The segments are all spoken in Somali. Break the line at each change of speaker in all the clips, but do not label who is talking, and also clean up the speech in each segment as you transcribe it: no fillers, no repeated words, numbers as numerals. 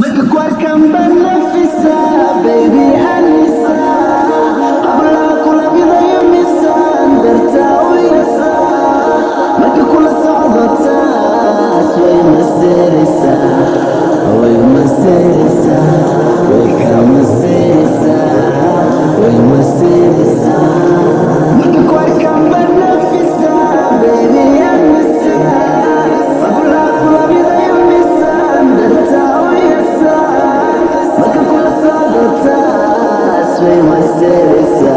Mekeluarkan benefisa, baby Anissa. Abla kula bidaya misan, bertahu yasa. Mekekula sa'adata, asway masirisa. Way masirisa, way kamasirisa. Way masirisa. Mekeluarkan benefisa, baby Anissa. Abla kula bidaya misan, bertahu yasa. Mekekula sa'adata, asway masirisa.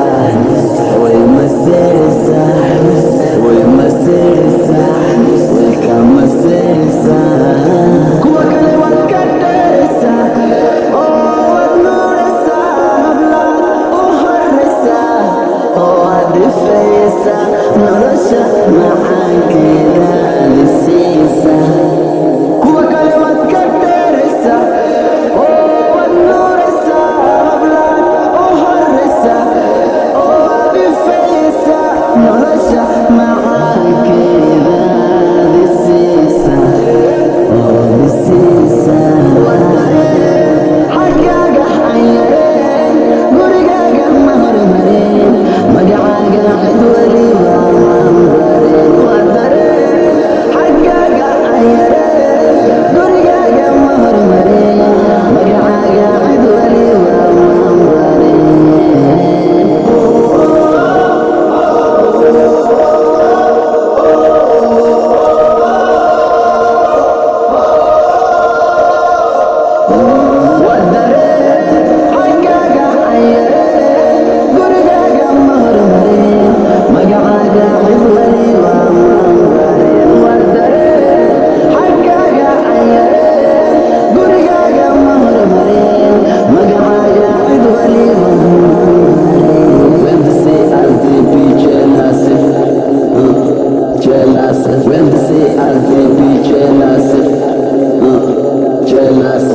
Way masirisa. Way masirisa. Way kamasirisa. Kuwa kalewat kadesa. Oh nuresa. Habla uharesa. Oh adifesa. Nolosha macankeda lisisa. Kuwa kalewat kadesa. Oh nuresa. Habla uharesa. Oh adifesa. Nolosha macankeda lisisa. Oh lisisa. Xaggaaga xayireen, gurigaaga ma hormarin. Magacaaga cid waliba maan barin. Waa dareen. Xaggaaga xayireen, gurigaaga ma hormarin. Magacaaga cid waliba maan barin. Waa dareen. Xaggaaga xayireen, gurigaaga ma hormarin. Magacaaga cid waliba maan barin. Waa dareen. Xaggaaga xayireen, gurigaaga ma hormarin. Magacaaga cid waliba maan barin. When they say I'll be jealous, jealous. When they say I'll be jealous, jealous.